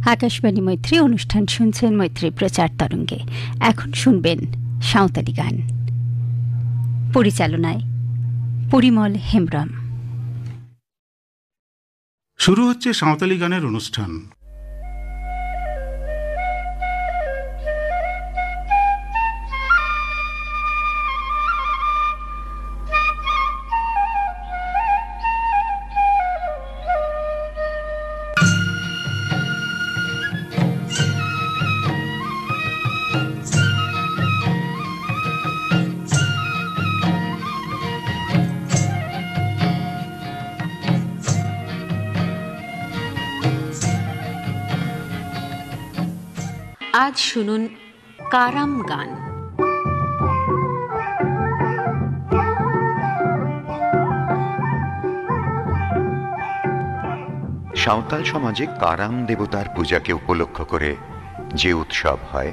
আকাশবাণী মৈত্রী অনুষ্ঠান শুনছেন মৈত্রী প্রচার তরঙ্গে। এখন শুনবেন সাঁওতালি গান। পরিচালনায় পরিমল হেমব্রম। শুরু হচ্ছে সাঁওতালি গানের অনুষ্ঠান। আজ শুনুন কারাম গান। সাঁওতাল সমাজে কারাম দেবতার পূজাকে উপলক্ষ করে যে উৎসব হয়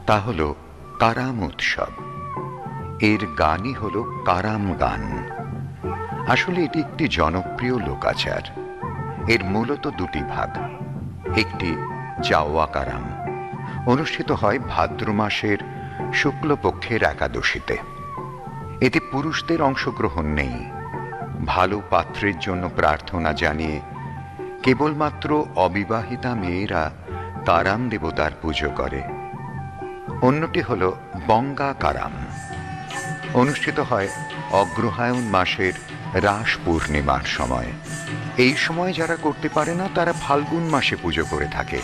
তা হল কারাম উৎসব। এর গানই হল কারাম গান। আসলে এটি একটি জনপ্রিয় লোকাচার। এর মূলত দুটি ভাগ। একটি জাওয়া কারাম, অনুষ্ঠিত হয় ভাদ্র মাসের শুক্লপক্ষের একাদশীতে। এতে পুরুষদের অংশগ্রহণ নেই। ভালো পাত্রের জন্য প্রার্থনা জানিয়ে কেবলমাত্র অবিবাহিতা মেয়েরা কারাম দেবতার পুজো করে। অন্যটি হল বঙ্গা কারাম, অনুষ্ঠিত হয় অগ্রহায়ণ মাসের রাস পূর্ণিমার সময়। এই সময় যারা করতে পারে না তারা ফাল্গুন মাসে পুজো করে থাকে।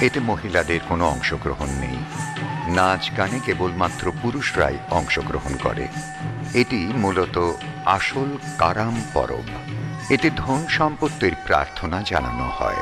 এতে মহিলাদের কোনো অংশগ্রহণ নেই। নাচ গানে কেবলমাত্র পুরুষরাই অংশগ্রহণ করে। এটি মূলত আসল কারাম পরব। এতে ধন সম্পত্তির প্রার্থনা জানানো হয়।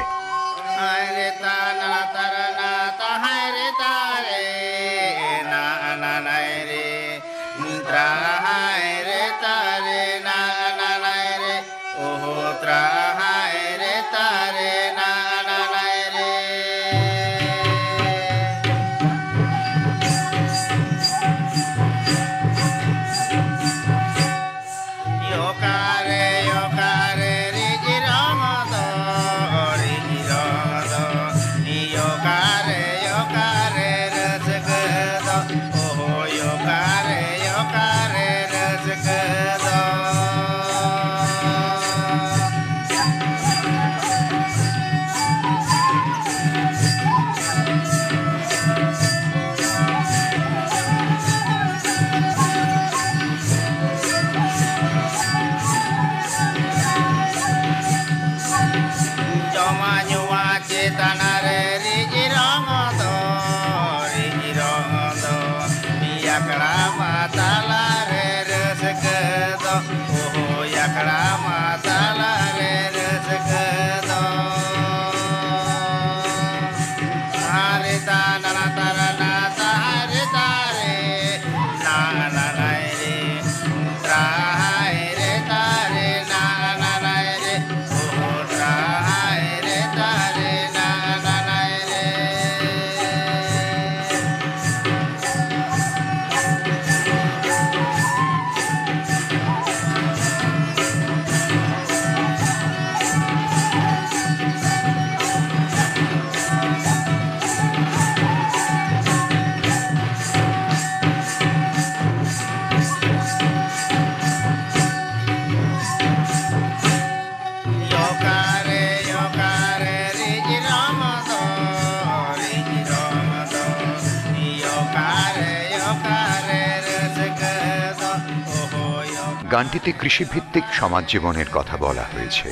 গানটিতে কৃষিভিত্তিক সমাজ জীবনের কথা বলা হয়েছে।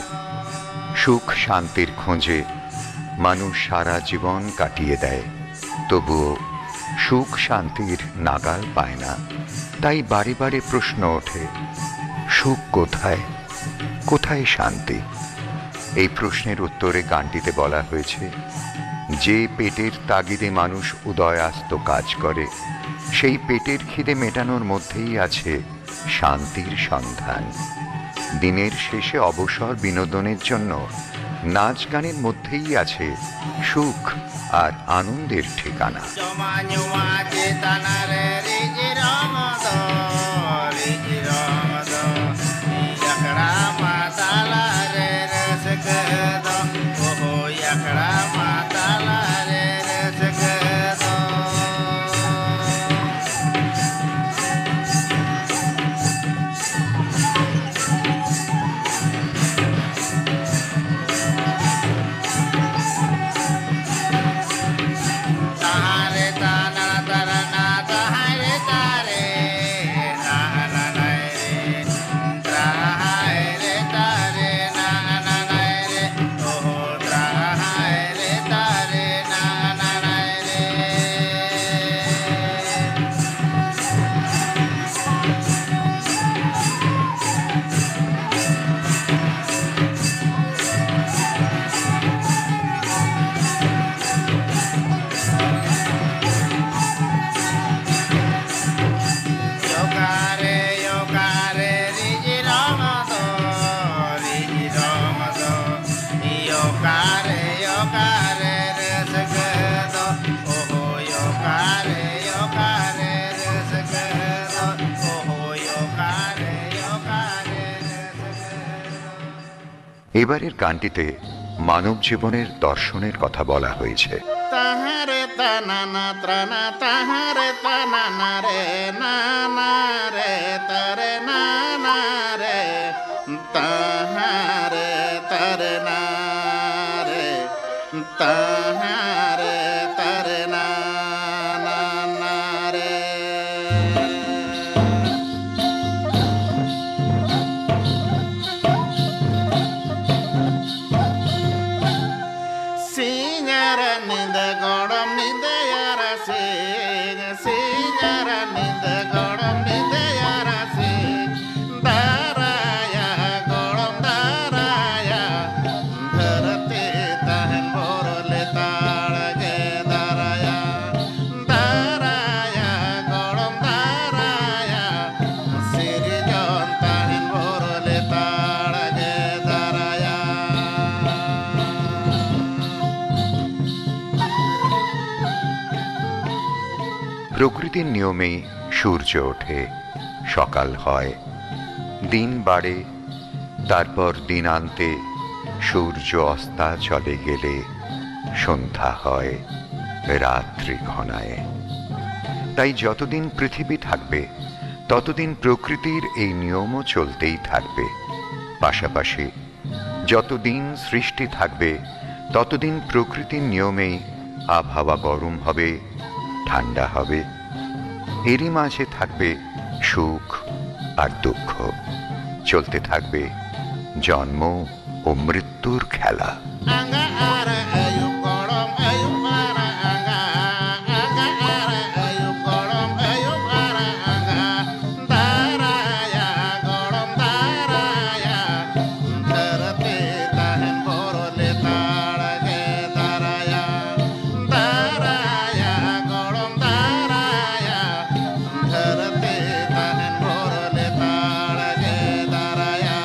সুখ শান্তির খোঁজে মানুষ সারা জীবন কাটিয়ে দেয়, তবুও সুখ শান্তির নাগাল পায় না। তাই বারে বারে প্রশ্ন ওঠে, সুখ কোথায়, কোথায় শান্তি? এই প্রশ্নের উত্তরে গানটিতে বলা হয়েছে, যে পেটের তাগিদে মানুষ উদয়াস্ত কাজ করে, সেই পেটের খিদে মেটানোর মধ্যেই আছে শান্তির সন্ধান। দিনের শেষে অবসর বিনোদনের জন্য নাচ গানের মধ্যেই আছে সুখ আর আনন্দের ঠিকানা। মাতা এবারের গানটিতে মানব জীবনের দর্শনের কথা বলা হয়েছে। তাহারে তানানা ত্রানা তাহারে তানানা রে নানা রে তারে নানা রে তাহারে তারে না রে তাহারে তারে না রে। সিঙ্গার নিদ গড়ম নিদয়ার সিং সিঙ্গার নিদ গড়ম নিদয়ার সিং দারায়া গড়ম দারায়া ধরতে তাহেন বরলে তাড়গে দারায়া দারায়া গড়ম দারায়া সিরজন তাহেন বরলে তাড়গে দারায়া। প্রকৃতির নিয়মেই সূর্য ওঠে, সকাল হয়, দিন বাড়ে, তারপর দিনান্তে সূর্য অস্তা চলে গেলে সন্ধ্যা হয়, রাত্রি ঘনায়। তাই যতদিন পৃথিবী থাকবে ততদিন প্রকৃতির এই নিয়মও চলতেই থাকবে। পাশাপাশি যতদিন সৃষ্টি থাকবে ততদিন প্রকৃতির নিয়মেই আবহাওয়া গরম হবে, ঠান্ডা হবে, এরই মাঝে থাকবে সুখ আর দুঃখ, চলতে থাকবে জন্ম ও মৃত্যুর খেলা। Anga ara ayub golom ayub ara anga anga ara ayub golom ayub ara anga daraya golom daraya dharate tahen borole taড়ge daraya daraya golom daraya dharate tahen borole taড়ge daraya।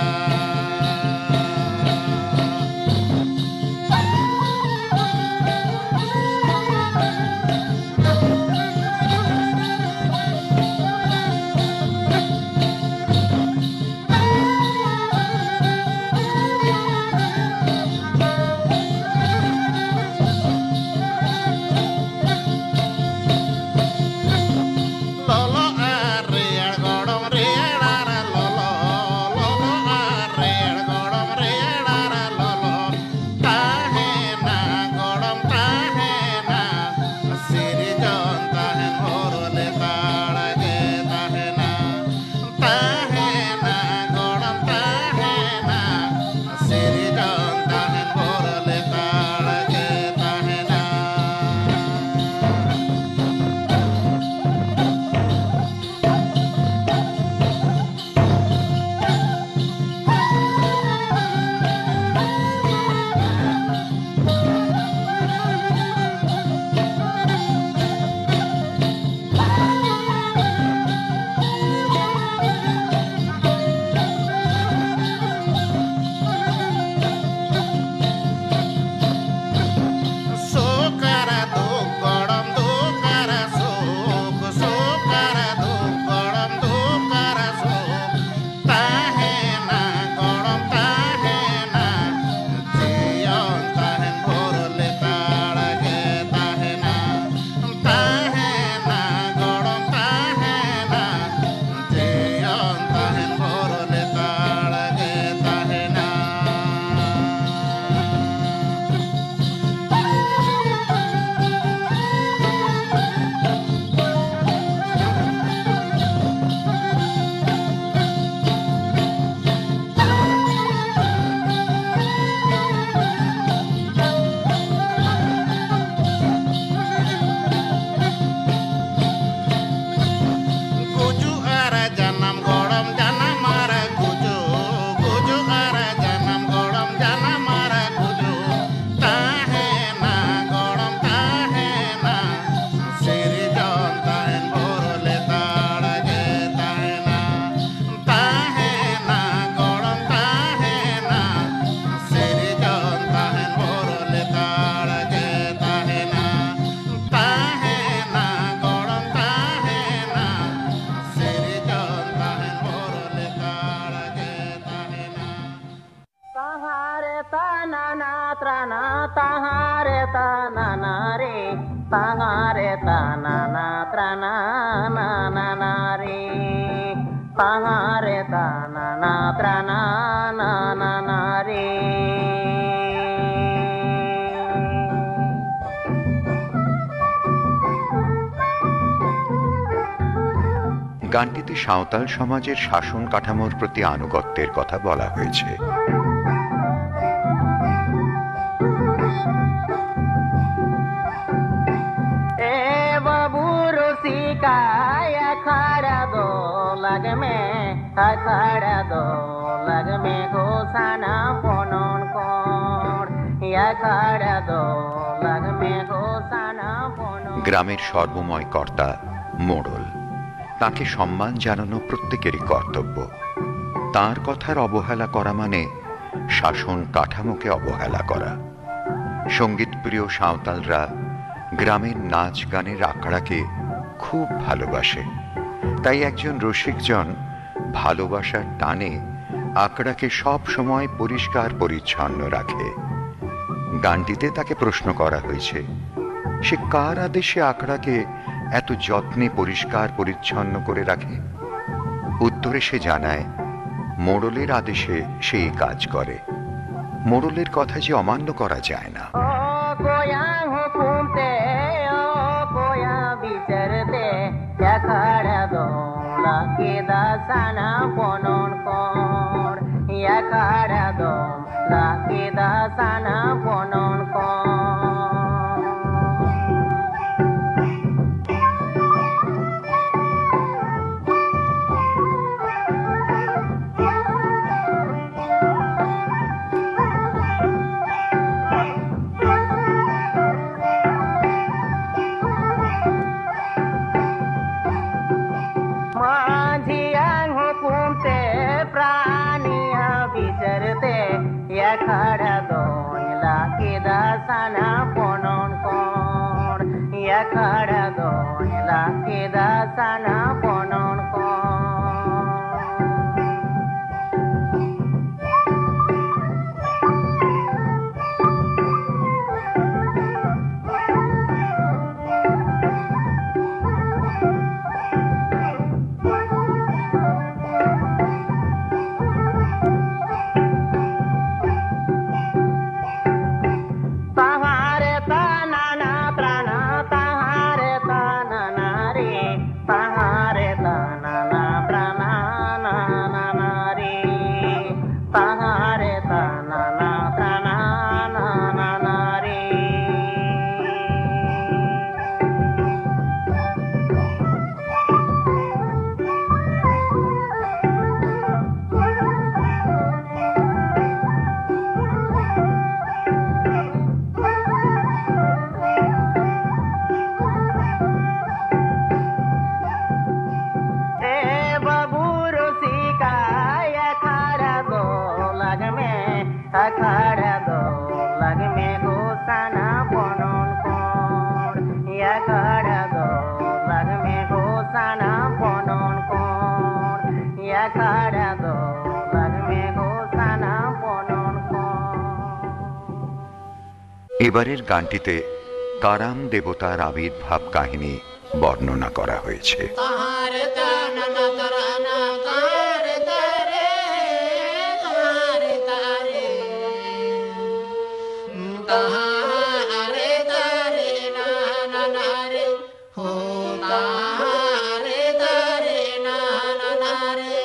তানা রে পাহাড়ে তানা ত্রানা না রে পাহাড়ে তানা ত্রানা না রে। গানটিতে সাঁওতাল সমাজের শাসন কাঠামোর প্রতি আনুগত্যের কথা বলা হয়েছে। এ বাবু রসিকায় আখাড়া দো লাগমে আখাড়া দো লাগমে ঘোষানা বনন কর আখাড়া দো লাগমে ঘোষানা বনন। গ্রামের সর্বময় কর্তা মোড়ল, তাকে সম্মান জানানো প্রত্যেকেরই কর্তব্য। তার কথার অবহেলা করা মানে শাসন কাঠামোকে অবহেলা করা। সঙ্গীতপ্রিয় সাঁওতালরা গ্রামের নাচ গানের আখড়াকে খুব ভালোবাসে, তাই একজন রসিকজন ভালোবাসার টানে আখড়াকে সব সময় পরিষ্কার পরিচ্ছন্ন রাখে। গানটিতে তাকে প্রশ্ন করা হয়েছে, সে কার আদেশে আখড়াকে এত যত্নে পরিষ্কার পরিচ্ছন্ন করে রাখে? উত্তরে সে জানায়, মোড়লের আদেশে সেই কাজ করে। মোড়লের কথা যে অমান্য করা যায় না। ও কোয়া হুকুমতে ও কোয়া বিচারতে আখাড়া দো লাগে দাসানা বনন কর আখাড়া দো লাগে দাসানা বনন কর। মাঝিয়াং হুকুমতে প্রাণিয়া বিচারতে আখাড়া দোন লাগে দাসানা বনন কর আখাড়া দোন লাগে দাসানা বনন কর। তাহারে তানা প্রাণা তাহারে তানা রে তাহারে তানা প্রাণা না রে তাহারে তানা প্রাণা না রে। এ বাবু রসিকায় আখাড়া দো লাগমে আখাড়া দো লাগমে ঘোষানা বনন কর আখাড়া দো লাগমে ঘোষানা বনন কর আখাড়া দো লাগমে ঘোষানা বনন কর। এবারের গানটিতে কারাম দেবতার আবির্ভাব কাহিনী বর্ণনা করা হয়েছে। তাহারে তানা তারানা তারে তারে তারে তারে তাহারে তারে না রে হো তাহারে তারে না রে।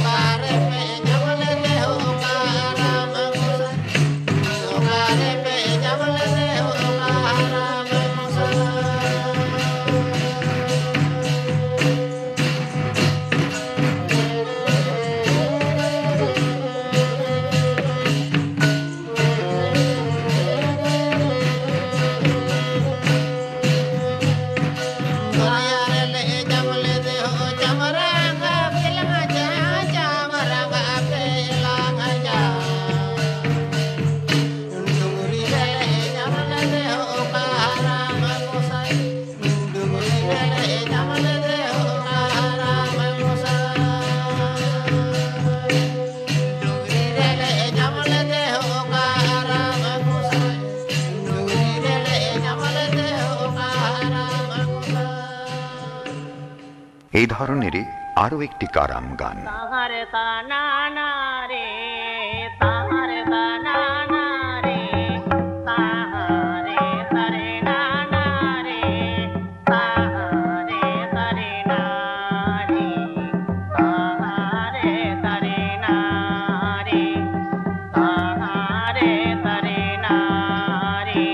कारे पे जमल दे हो काराम गोसाई कारे पे जमल दे हो काराम गोसाई এই ধরনেরই আরও একটি কারাম গান। তাহারে তানা না রে তাহারে তানা না রে তাহারে তারে না না রে তাহারে তারে না রে তাহারে তারে না রে তাহারে তারে না রে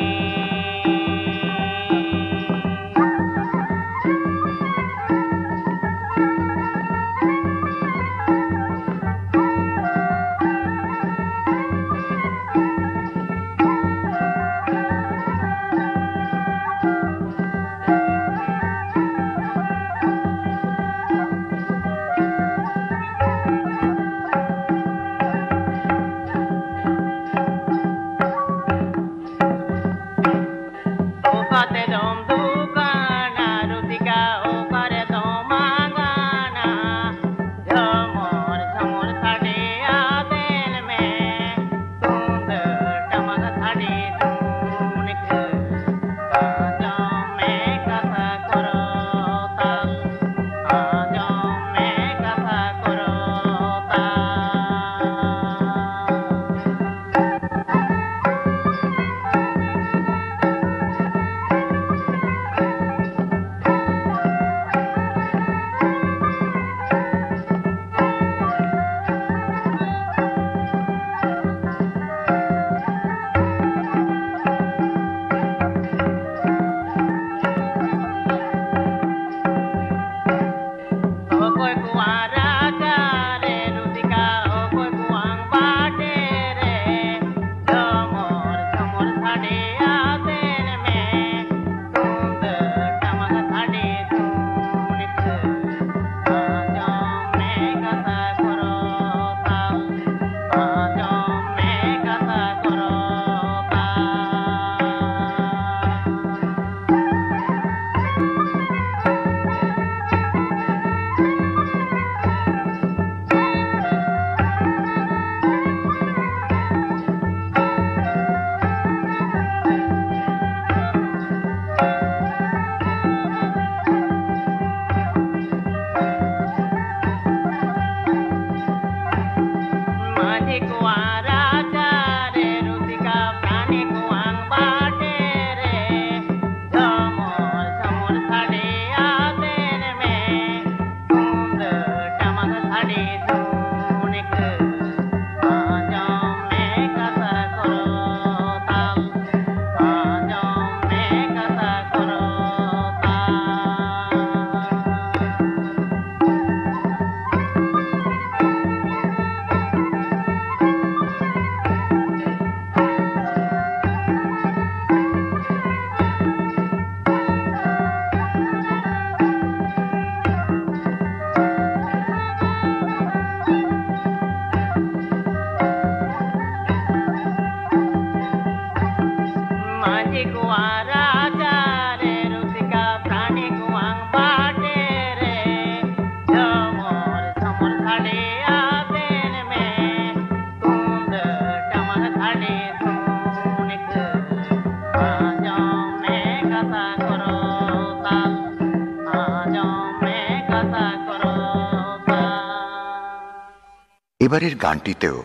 এবারের গানটিতেও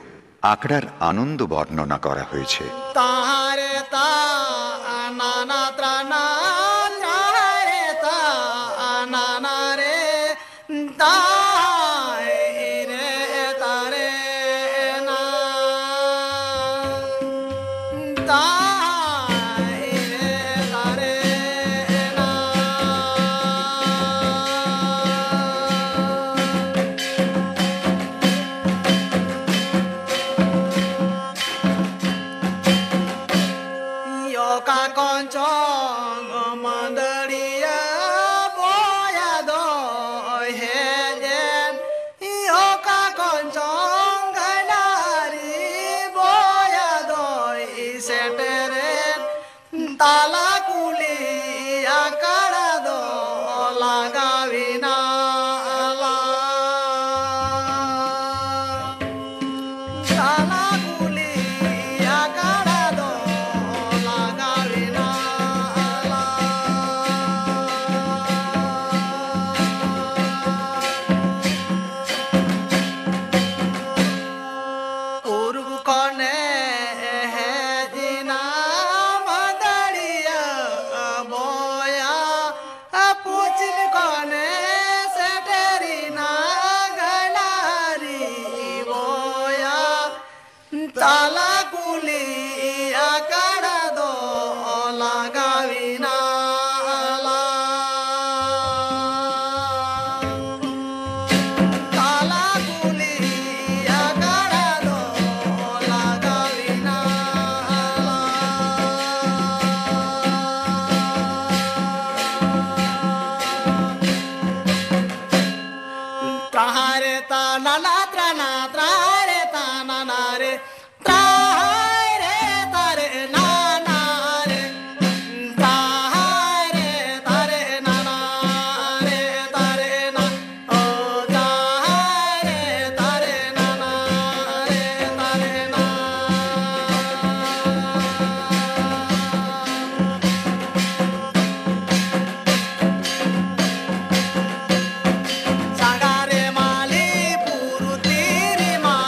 আখড়ার আনন্দ বর্ণনা করা হয়েছে। তাহারে তা নানা ত্রানা তাহারে তা নানা রে তাহারে রে সাগারে মালি পুরুতির মা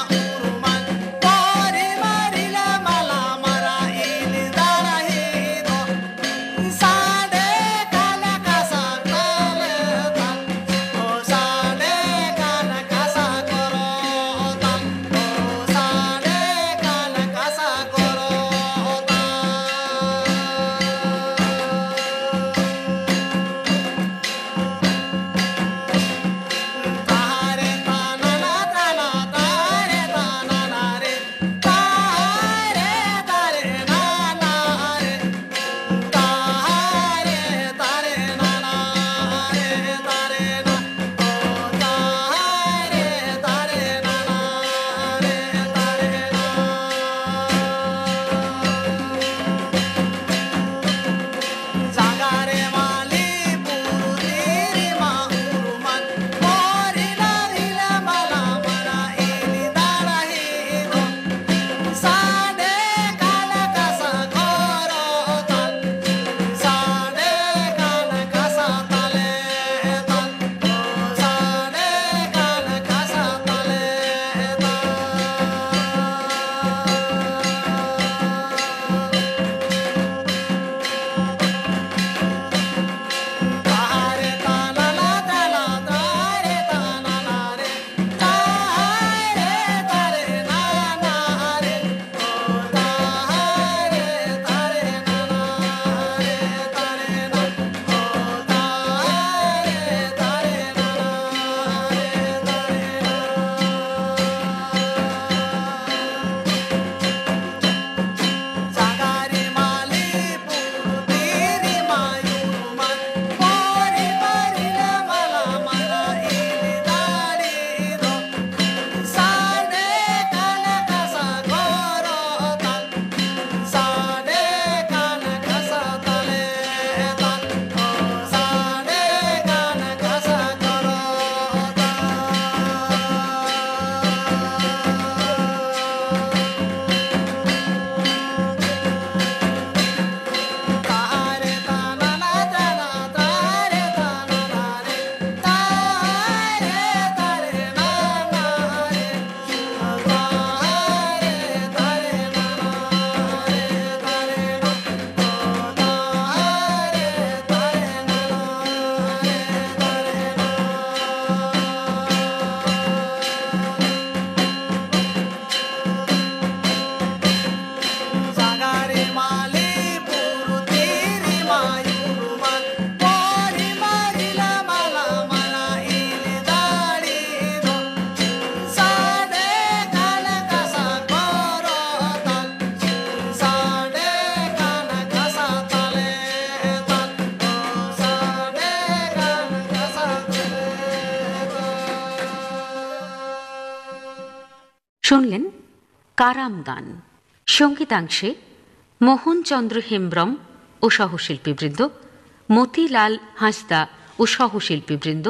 শুনলেন কারাম গান। সঙ্গীতাংশে মোহনচন্দ্র হেমব্রম ও সহশিল্পীবৃন্দ, মতিলাল হাঁসদা ও সহশিল্পীবৃন্দ,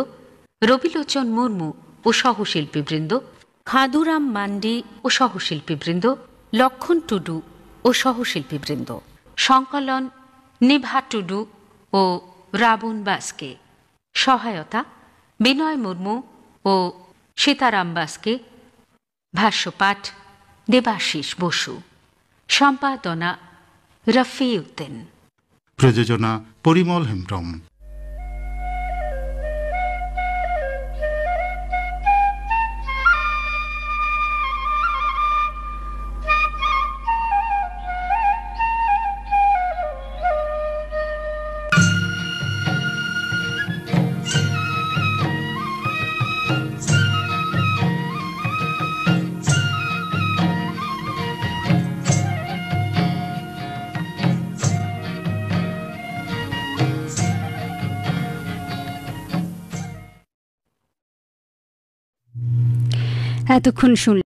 রবিলোচন মুর্মু ও সহশিল্পীবৃন্দ, হাদুরাম মান্ডি ও সহশিল্পীবৃন্দ, লক্ষণ টুডু ও সহশিল্পীবৃন্দ। সংকলন নিভা টুডু ও রাবণ বাস্কে। সহায়তা বিনয় মুর্মু ও সীতারাম বাস্কে। ভাষ্যপাঠ দেবাশিস বসু। সম্পাদনা রফিউদ্দিন। প্রযোজনা পরিমল হেমব্রম। এতক্ষণ শুনলেন